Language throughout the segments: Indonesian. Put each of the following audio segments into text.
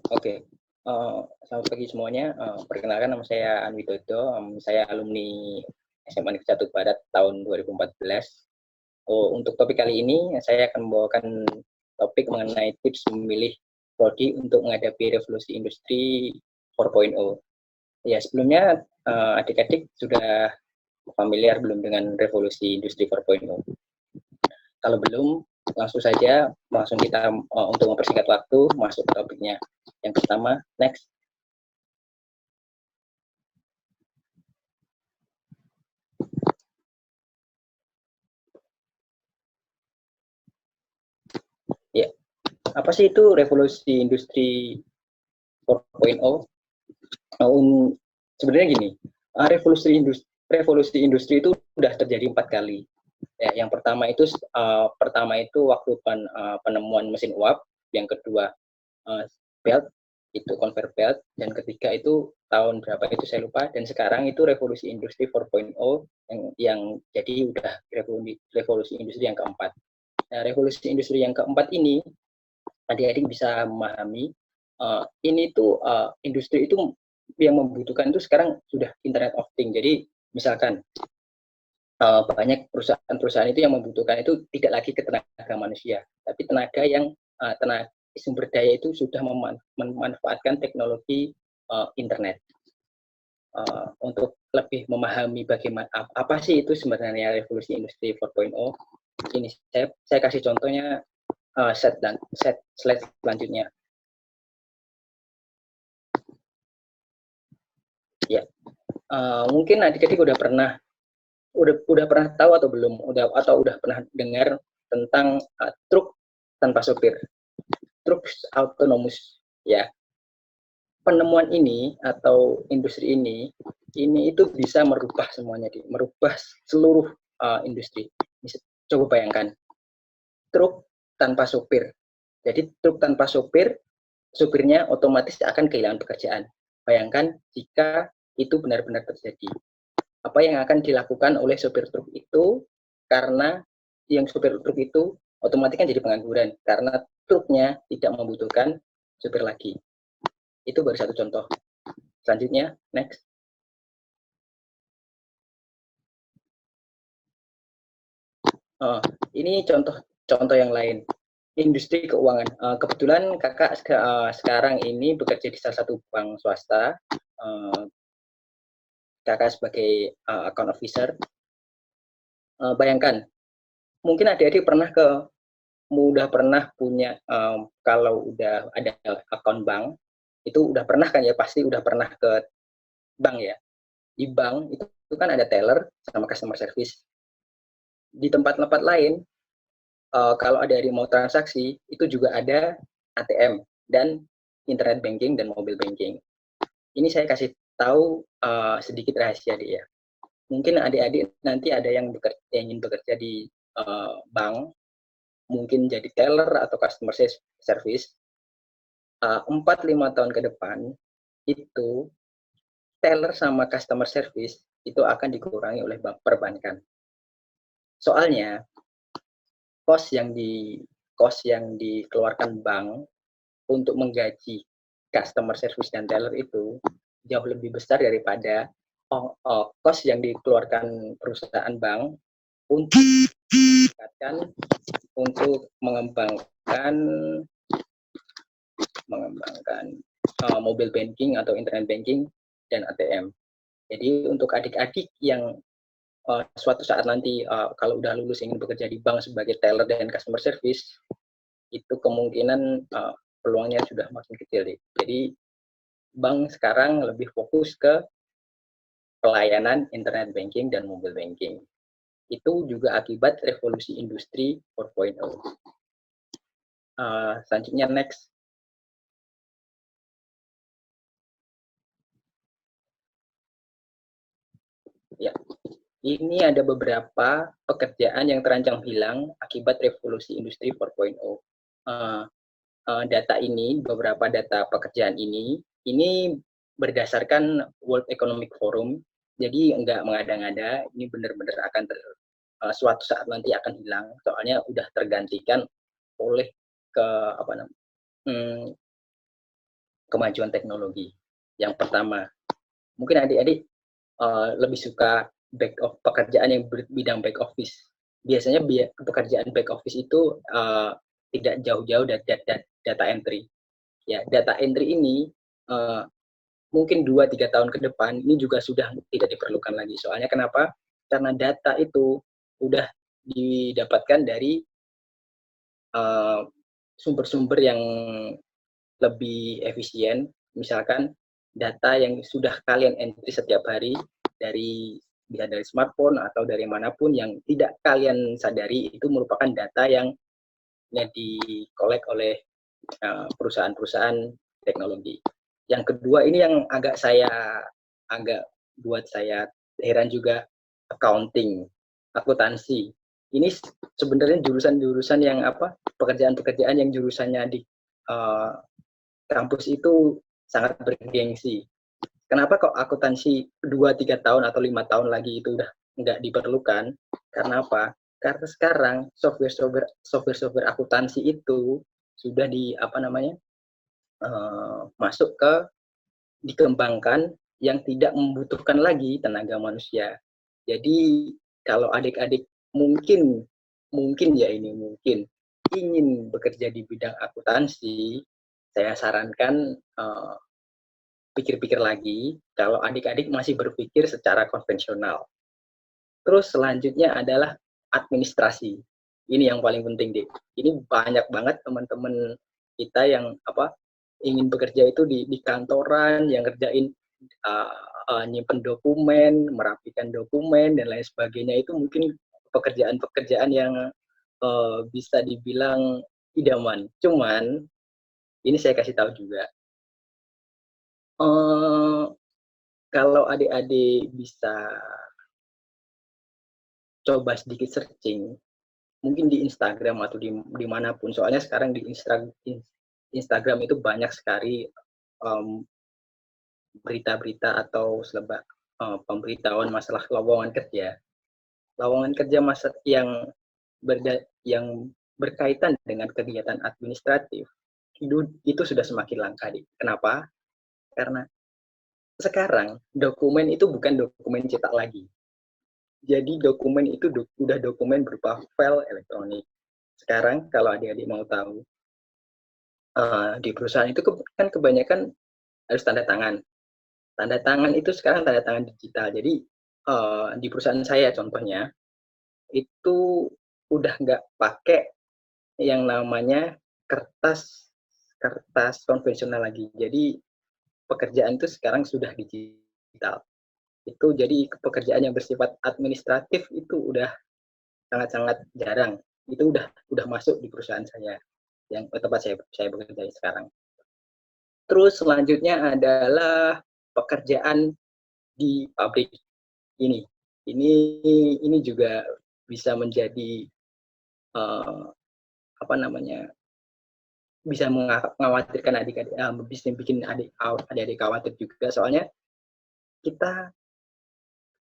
Oke, selamat pagi semuanya, perkenalkan nama saya Anwi Dodo, saya alumni SMA Negeri 1 Barat tahun 2014. Untuk topik kali ini saya akan membawakan topik mengenai tips memilih prodi untuk menghadapi revolusi industri 4.0. Ya, sebelumnya, adik-adik sudah familiar belum dengan revolusi industri 4.0? Kalau belum, langsung kita, untuk mempersingkat waktu, masuk ke topiknya. Yang pertama, next. Ya, apa sih itu revolusi industri 4.0? Sebenarnya gini, revolusi industri itu sudah terjadi 4 kali. Ya, yang pertama itu waktu penemuan mesin uap, yang kedua belt, itu conveyor belt, dan ketiga itu tahun berapa itu saya lupa, dan sekarang itu revolusi industri 4.0 yang jadi udah revolusi industri yang keempat. Nah, revolusi industri yang keempat ini adik-adik bisa memahami, ini tuh industri itu yang membutuhkan itu sekarang sudah Internet of Things. Jadi misalkan banyak perusahaan-perusahaan itu yang membutuhkan itu tidak lagi ke tenaga manusia, tapi tenaga sumber daya itu sudah memanfaatkan teknologi internet. Untuk lebih memahami bagaimana apa sih itu sebenarnya revolusi industri 4.0, ini saya kasih contohnya, set slide selanjutnya. Ya, mungkin adik-adik udah pernah tahu atau belum, udah pernah dengar tentang truk tanpa sopir, truk autonomous, ya. Penemuan ini atau industri ini itu bisa merubah semuanya, merubah seluruh industri. Coba bayangkan, truk tanpa sopir. Jadi truk tanpa sopir, supirnya otomatis akan kehilangan pekerjaan. Bayangkan jika itu benar-benar terjadi. Apa yang akan dilakukan oleh sopir truk itu, karena yang sopir truk itu otomatis kan jadi pengangguran karena truknya tidak membutuhkan sopir lagi. Itu baru satu contoh. Selanjutnya, next. Oh, ini contoh yang lain. Industri keuangan. Kebetulan kakak sekarang ini bekerja di salah satu bank swasta. Kakak sebagai account officer. Bayangkan, mungkin adik-adik pernah punya, kalau udah ada akun bank, itu udah pernah kan ya, pasti udah pernah ke bank ya. Di bank itu kan ada teller sama customer service. Di tempat-tempat lain, kalau ada yang mau transaksi, itu juga ada ATM dan internet banking dan mobile banking. Ini saya kasih tahu sedikit rahasia dia. Mungkin adik-adik nanti ada yang ingin bekerja di bank, mungkin jadi teller atau customer service. 4-5 tahun ke depan, itu teller sama customer service itu akan dikurangi oleh perbankan. Soalnya kos yang dikeluarkan bank untuk menggaji customer service dan teller itu jauh lebih besar daripada kos yang dikeluarkan perusahaan bank untuk mengembangkan mobile banking atau internet banking dan ATM. Jadi untuk adik-adik yang suatu saat nanti kalau udah lulus ingin bekerja di bank sebagai teller dan customer service, itu kemungkinan peluangnya sudah makin kecil. Jadi bank sekarang lebih fokus ke pelayanan internet banking dan mobile banking. Itu juga akibat revolusi industri 4.0. Selanjutnya, next. Ya, ini ada beberapa pekerjaan yang terancam hilang akibat revolusi industri 4.0. Beberapa data pekerjaan ini berdasarkan World Economic Forum, jadi nggak mengada-ngada, ini benar-benar akan suatu saat nanti akan hilang, soalnya udah tergantikan oleh ke apa namanya kemajuan teknologi. Yang pertama, mungkin adik-adik lebih suka pekerjaan yang bidang back office. Biasanya pekerjaan back office itu tidak jauh-jauh dari data entry. Ya, data entry ini mungkin 2-3 tahun ke depan ini juga sudah tidak diperlukan lagi. Soalnya kenapa? Karena data itu sudah didapatkan dari sumber-sumber yang lebih efisien. Misalkan data yang sudah kalian entry setiap hari dari bisa dari smartphone atau dari manapun yang tidak kalian sadari itu merupakan data yang dikolek oleh perusahaan-perusahaan teknologi. Yang kedua ini yang agak buat saya heran juga, accounting, akuntansi. Ini sebenarnya jurusan-jurusan yang pekerjaan-pekerjaan yang jurusannya di kampus itu sangat bergengsi. Kenapa kok akuntansi 2-3 tahun atau 5 tahun lagi itu udah nggak diperlukan? Karena apa? Karena sekarang software akuntansi itu sudah masuk ke dikembangkan yang tidak membutuhkan lagi tenaga manusia. Jadi kalau adik-adik mungkin ingin bekerja di bidang akuntansi, saya sarankan pikir-pikir lagi kalau adik-adik masih berpikir secara konvensional. Terus selanjutnya adalah administrasi. Ini yang paling penting, Dik. Ini banyak banget teman-teman kita yang ingin bekerja itu di kantoran, yang ngerjain nyimpen dokumen, merapikan dokumen dan lain sebagainya. Itu mungkin pekerjaan-pekerjaan yang bisa dibilang idaman. Cuman ini saya kasih tahu juga, kalau adik-adik bisa coba sedikit searching, mungkin di Instagram atau dimanapun. Soalnya sekarang di Instagram itu banyak sekali berita-berita atau pemberitahuan masalah lowongan kerja. Lowongan kerja yang berkaitan dengan kegiatan administratif itu sudah semakin langka. Kenapa? Karena sekarang dokumen itu bukan dokumen cetak lagi. Jadi dokumen itu udah dokumen berupa file elektronik. Sekarang kalau adik-adik mau tahu, di perusahaan itu kan kebanyakan harus tanda tangan. Tanda tangan itu sekarang tanda tangan digital. Jadi di perusahaan saya contohnya, itu udah nggak pakai yang namanya kertas konvensional lagi. Jadi pekerjaan itu sekarang sudah digital. Itu jadi pekerjaan yang bersifat administratif itu udah sangat-sangat jarang. Itu udah masuk di perusahaan saya yang tempat saya bekerja sekarang. Terus selanjutnya adalah pekerjaan di pabrik ini. Ini juga bisa menjadi bisa mengkhawatirkan adik-adik, bisa bikin adik-adik khawatir juga. Soalnya kita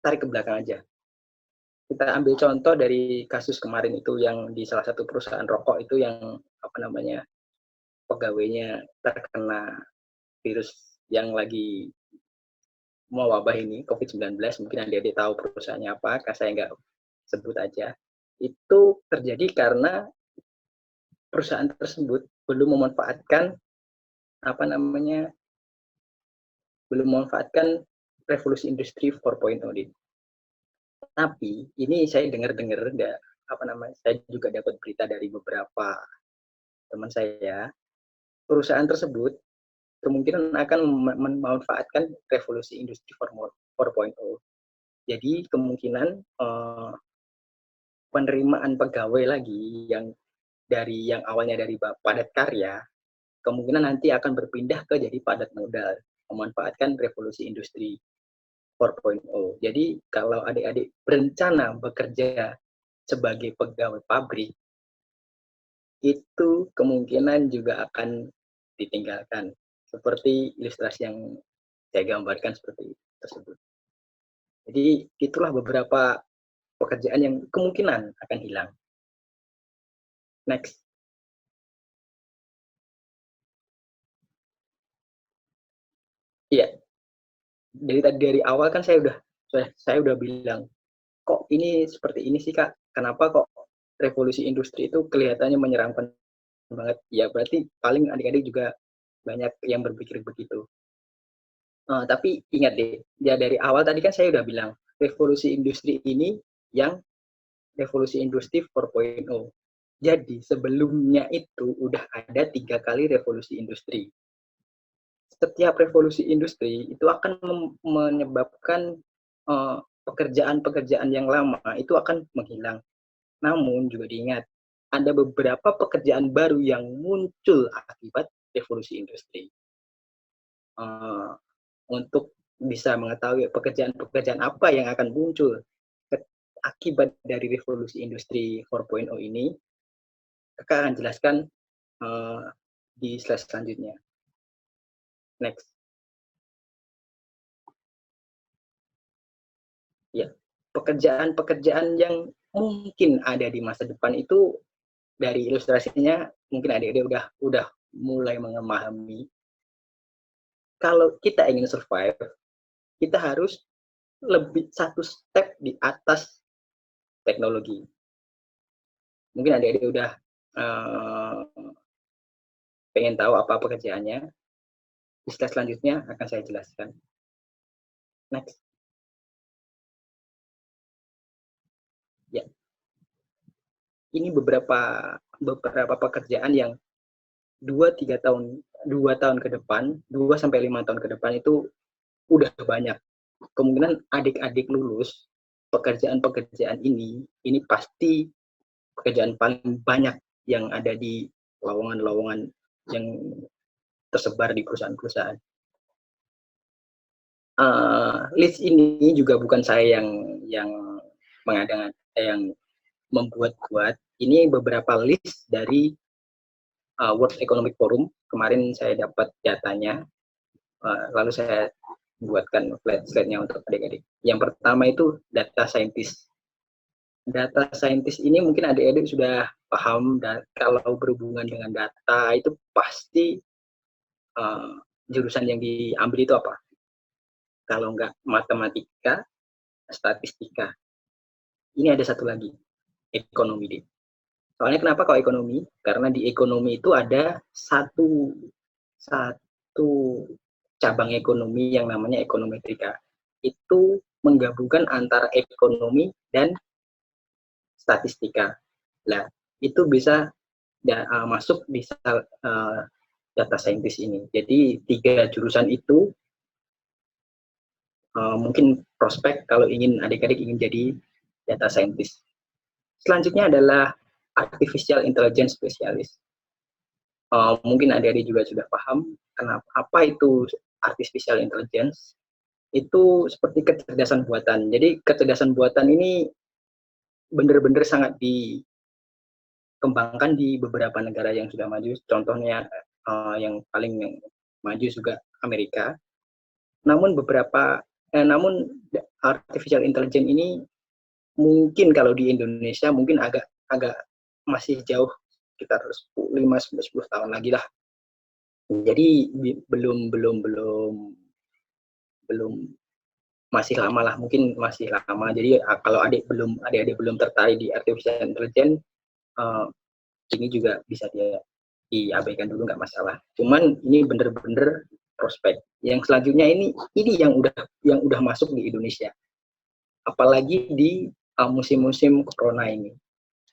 tarik ke belakang aja. Kita ambil contoh dari kasus kemarin itu yang di salah satu perusahaan rokok itu yang pegawainya terkena virus yang lagi mau wabah ini, COVID-19, mungkin adik-adik tahu perusahaannya apa, saya nggak sebut aja. Itu terjadi karena perusahaan tersebut belum memanfaatkan revolusi industri 4.0. Tapi ini saya dengar-dengar, saya juga dapat berita dari beberapa teman saya, perusahaan tersebut kemungkinan akan memanfaatkan revolusi industri 4.0. Jadi kemungkinan penerimaan pegawai lagi yang awalnya dari padat karya, kemungkinan nanti akan berpindah ke jadi padat modal, memanfaatkan revolusi industri 4.0. Jadi kalau adik-adik berencana bekerja sebagai pegawai pabrik, itu kemungkinan juga akan ditinggalkan. Seperti ilustrasi yang saya gambarkan seperti tersebut. Jadi itulah beberapa pekerjaan yang kemungkinan akan hilang. Next. dari awal kan saya udah bilang, kok ini seperti ini sih Kak, kenapa kok revolusi industri itu kelihatannya menyeramkan banget. Ya berarti paling adik-adik juga banyak yang berpikir begitu. Tapi ingat deh, ya dari awal tadi kan saya udah bilang, revolusi industri ini yang revolusi industri 4.0. Jadi sebelumnya itu udah ada 3 kali revolusi industri. Setiap revolusi industri itu akan menyebabkan pekerjaan-pekerjaan yang lama itu akan menghilang. Namun juga diingat, ada beberapa pekerjaan baru yang muncul akibat revolusi industri. Untuk bisa mengetahui pekerjaan-pekerjaan apa yang akan muncul akibat dari revolusi industri 4.0 ini, Kakak akan jelaskan di slide selanjutnya. Next. Ya, pekerjaan-pekerjaan yang mungkin ada di masa depan itu dari ilustrasinya mungkin adik-adik udah mulai memahami. Kalau kita ingin survive, kita harus lebih satu step di atas teknologi. Mungkin adik-adik udah pengen tahu apa pekerjaannya. Di slide selanjutnya akan saya jelaskan. Next. Ya. Ini beberapa pekerjaan yang 2 tahun ke depan, 2 sampai 5 tahun ke depan itu udah banyak. Kemungkinan adik-adik lulus pekerjaan-pekerjaan ini pasti pekerjaan paling banyak yang ada di lowongan-lowongan yang tersebar di perusahaan-perusahaan. List ini juga bukan saya yang membuat-buat. Ini beberapa list dari World Economic Forum. Kemarin saya dapat datanya, lalu saya buatkan slide-nya untuk adik-adik. Yang pertama itu data scientist. Data scientist ini mungkin adik-adik sudah paham, dan kalau berhubungan dengan data itu pasti jurusan yang diambil itu apa? Kalau enggak matematika, statistika. Ini ada satu lagi, ekonomi. Soalnya kenapa kalau ekonomi? Karena di ekonomi itu ada satu cabang ekonomi yang namanya ekonometrika. Itu menggabungkan antara ekonomi dan statistika. Nah, itu bisa masuk di data scientist ini. Jadi 3 jurusan itu mungkin prospek kalau adik-adik ingin jadi data scientist. Selanjutnya adalah artificial intelligence specialist. Mungkin adik-adik juga sudah paham apa itu artificial intelligence. Itu seperti kecerdasan buatan. Jadi kecerdasan buatan ini benar-benar sangat dikembangkan di beberapa negara yang sudah maju. Contohnya yang paling maju juga Amerika. Namun artificial intelligence ini mungkin kalau di Indonesia mungkin agak masih jauh, sekitar 5-10 tahun lagi lah. Jadi belum masih lama lah, mungkin masih lama. Jadi kalau adik-adik belum tertarik di artificial intelligence, ini juga bisa diabaikan dulu, nggak masalah. Cuman ini bener-bener prospek. Yang selanjutnya ini yang udah masuk di Indonesia. Apalagi di musim-musim corona ini.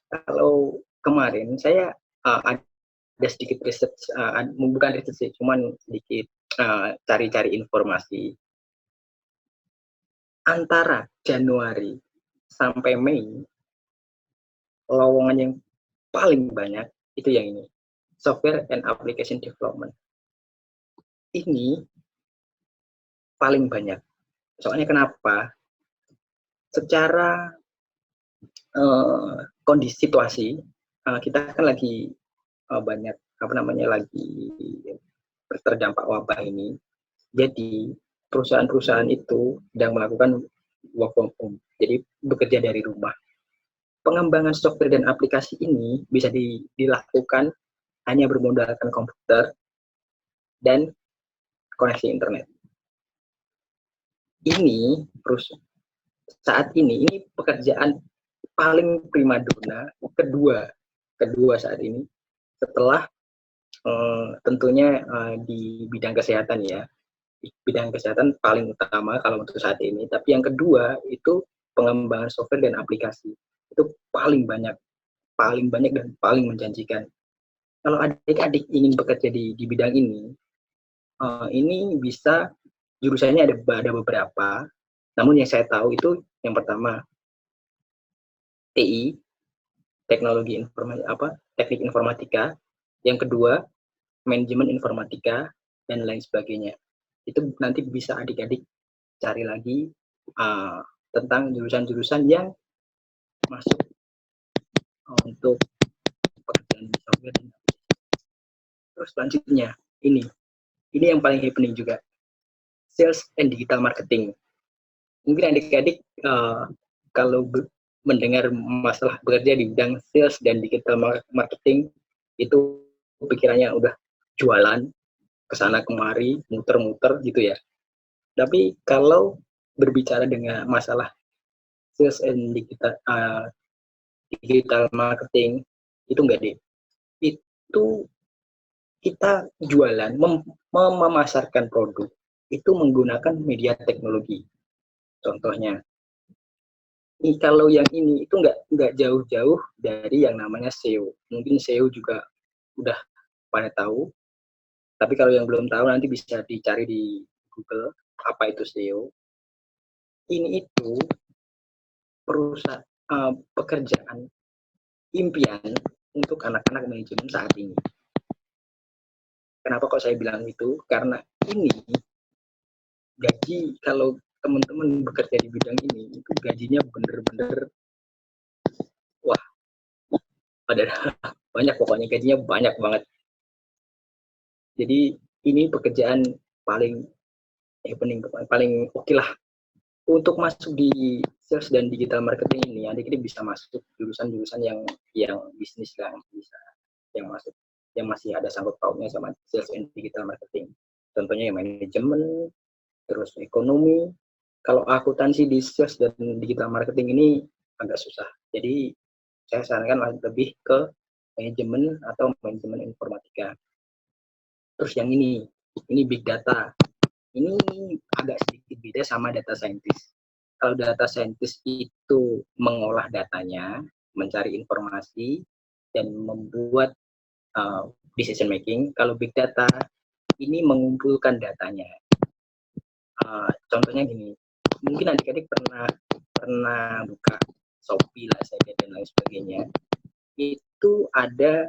Kalau kemarin saya ada sedikit riset, bukan riset sih, cuman sedikit cari-cari informasi. Antara Januari sampai Mei, lowongan yang paling banyak itu yang ini, software and application development. Ini paling banyak. Soalnya kenapa? Secara kondisi situasi, kita kan lagi banyak lagi terdampak wabah ini. Jadi perusahaan-perusahaan itu sedang melakukan work from home, jadi bekerja dari rumah. Pengembangan software dan aplikasi ini bisa dilakukan hanya bermodalkan komputer dan koneksi internet. ini terus saat ini pekerjaan paling primadona kedua saat ini setelah tentunya di bidang kesehatan ya. Di bidang kesehatan paling utama kalau untuk saat ini, tapi yang kedua itu pengembangan software dan aplikasi. Itu paling banyak dan paling menjanjikan. Kalau adik-adik ingin bekerja di bidang ini bisa jurusannya ada beberapa. Namun yang saya tahu itu yang pertama TI, teknik informatika, yang kedua manajemen informatika dan lain sebagainya. Itu nanti bisa adik-adik cari lagi tentang jurusan-jurusan yang masuk untuk pekerjaan di software. Terus selanjutnya ini yang paling happening juga, sales and digital marketing. Mungkin adik-adik kalau mendengar masalah bekerja di bidang sales dan digital marketing itu pikirannya udah jualan kesana kemari, muter-muter gitu ya. Tapi kalau berbicara dengan masalah sales and digital marketing itu enggak deh. Itu kita jualan, memasarkan produk itu menggunakan media teknologi. Contohnya, kalau yang ini itu enggak jauh-jauh dari yang namanya SEO. Mungkin SEO juga udah pada tahu, tapi kalau yang belum tahu nanti bisa dicari di Google apa itu SEO. Ini itu pekerjaan impian untuk anak-anak manajemen saat ini. Kenapa kok saya bilang itu? Karena ini gaji kalau teman-teman bekerja di bidang ini itu gajinya bener-bener wah, ada banyak, pokoknya gajinya banyak banget. Jadi ini pekerjaan paling oke lah untuk masuk di sales dan digital marketing ini. Adik-adik bisa masuk jurusan-jurusan yang bisnis lah, bisa yang masuk yang masih ada sangkut pautnya sama sales and digital marketing. Contohnya yang manajemen, terus ekonomi. Kalau akuntansi di sales dan digital marketing ini agak susah. Jadi saya sarankan lebih ke manajemen atau manajemen informatika. Terus yang ini big data. Ini agak sedikit beda sama data scientist. Kalau data scientist itu mengolah datanya, mencari informasi, dan membuat decision making. Kalau big data ini mengumpulkan datanya. Contohnya gini, mungkin adik-adik pernah buka Shopee lah saja dan lain sebagainya. Itu ada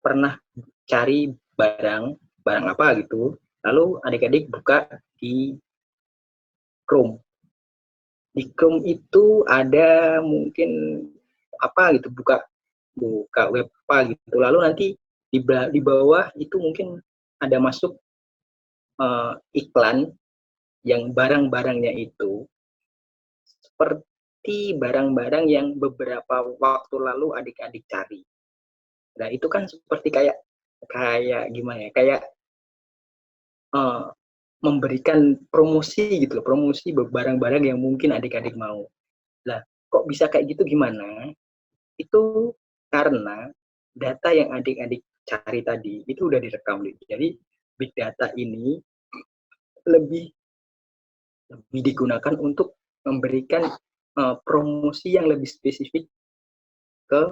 pernah cari barang apa gitu, lalu adik-adik buka di Chrome. Di Chrome itu ada mungkin apa gitu, buka web apa gitu, lalu nanti di bawah itu mungkin ada masuk iklan yang barang-barangnya itu seperti barang-barang yang beberapa waktu lalu adik-adik cari. Nah itu kan seperti kayak gimana ya, kayak memberikan promosi gitu loh, promosi barang-barang yang mungkin adik-adik mau. Nah kok bisa kayak gitu, gimana? Itu karena data yang adik-adik cari tadi itu udah direkam. Jadi big data ini lebih digunakan untuk memberikan promosi yang lebih spesifik ke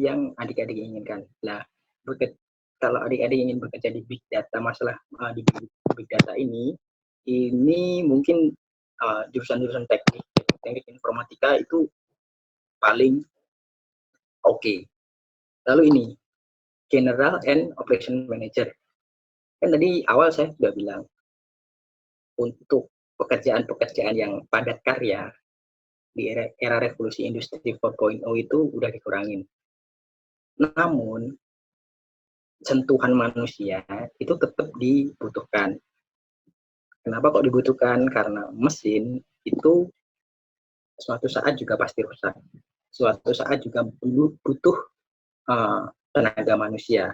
yang adik-adik inginkan. Nah, kalau adik-adik ingin bekerja di big data, masalah di big data ini mungkin jurusan-jurusan teknik informatika itu paling oke. Lalu ini General and Operation Manager. Kan tadi awal saya sudah bilang untuk pekerjaan-pekerjaan yang padat karya di era revolusi industri 4.0 itu udah dikurangin. Namun sentuhan manusia itu tetap dibutuhkan. Kenapa kok dibutuhkan? Karena mesin itu suatu saat juga pasti rusak. Suatu saat juga butuh tenaga manusia.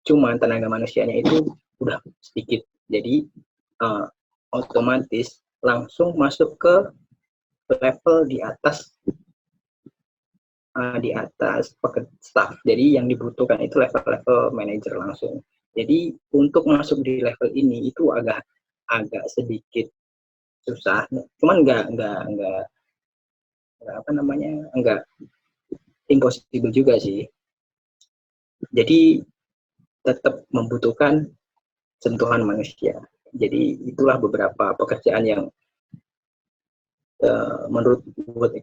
Cuman tenaga manusianya itu udah sedikit. Jadi otomatis langsung masuk ke level di atas staff. Jadi yang dibutuhkan itu level manager langsung. Jadi untuk masuk di level ini itu agak sedikit susah. Cuman enggak impossible juga sih. Jadi tetap membutuhkan sentuhan manusia. Jadi itulah beberapa pekerjaan yang menurut World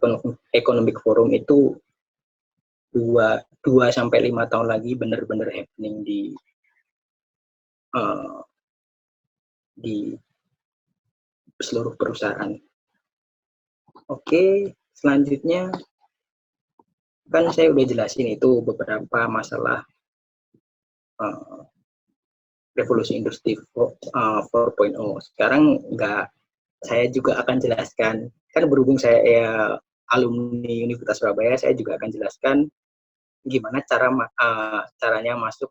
Economic Forum itu 2-5 tahun lagi benar-benar happening di seluruh perusahaan. Oke, selanjutnya kan saya udah jelasin itu beberapa masalah revolusi industri 4.0. Sekarang saya juga akan jelaskan, kan berhubung saya alumni Universitas Surabaya, saya juga akan jelaskan gimana caranya masuk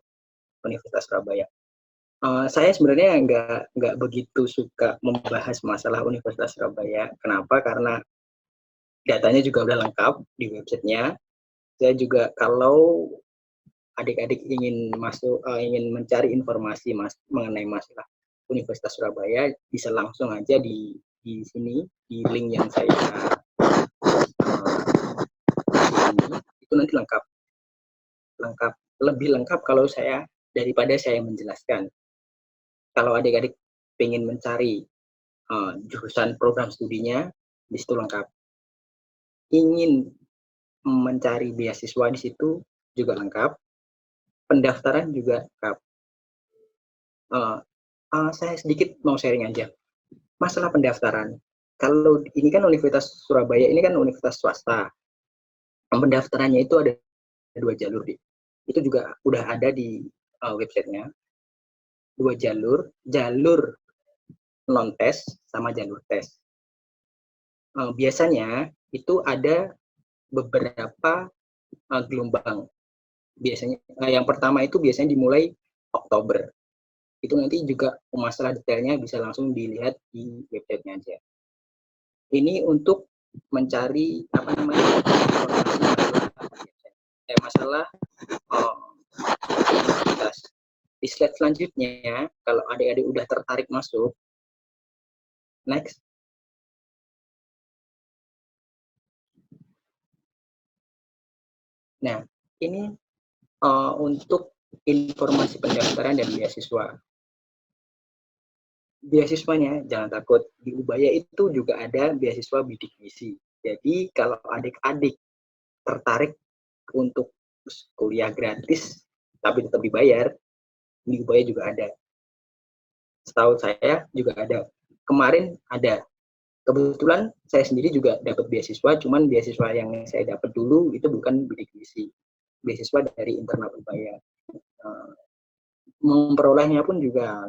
Universitas Surabaya. Saya sebenarnya nggak begitu suka membahas masalah Universitas Surabaya. Kenapa? Karena datanya juga udah lengkap di websitenya. Saya juga kalau adik-adik ingin mencari informasi mengenai masalah Universitas Surabaya, bisa langsung aja di sini di link yang saya itu nanti lebih lengkap kalau daripada saya menjelaskan. Kalau adik-adik ingin mencari jurusan program studinya, di situ lengkap. Ingin mencari beasiswa di situ juga lengkap. Pendaftaran juga lengkap. Saya sedikit mau sharing aja. Masalah pendaftaran. Kalau ini kan Universitas Surabaya, ini kan universitas swasta. Pendaftarannya itu ada 2 jalur. Itu juga udah ada di websitenya. 2 jalur non-tes sama jalur tes. Biasanya itu ada beberapa gelombang. Biasanya yang pertama itu biasanya dimulai Oktober. Itu nanti juga masalah detailnya bisa langsung dilihat di websitenya aja. Ini untuk mencari masalah di slide selanjutnya, kalau adik-adik udah tertarik masuk, next. Nah, ini untuk informasi pendaftaran dan beasiswa. Beasiswanya jangan takut, di Ubaya itu juga ada beasiswa bidik misi. Jadi kalau adik-adik tertarik untuk kuliah gratis tapi tetap dibayar, di Ubaya juga ada. Setahu saya juga ada. Kemarin ada. Kebetulan saya sendiri juga dapat beasiswa, cuman beasiswa yang saya dapat dulu itu bukan bidik misi, beasiswa dari internal Ubaya. Memperolehnya pun juga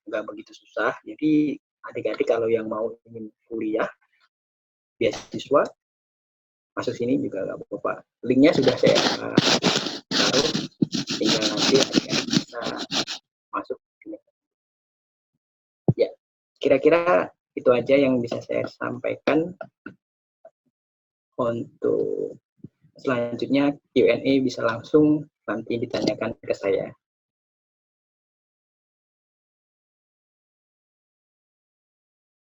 nggak begitu susah. Jadi adik-adik kalau yang mau ingin kuliah beasiswa masuk sini juga nggak apa-apa. Linknya sudah saya taruh, tinggal nanti adik-adik bisa masuk. Ya, kira-kira itu aja yang bisa saya sampaikan. Untuk selanjutnya Q&A bisa langsung nanti ditanyakan ke saya.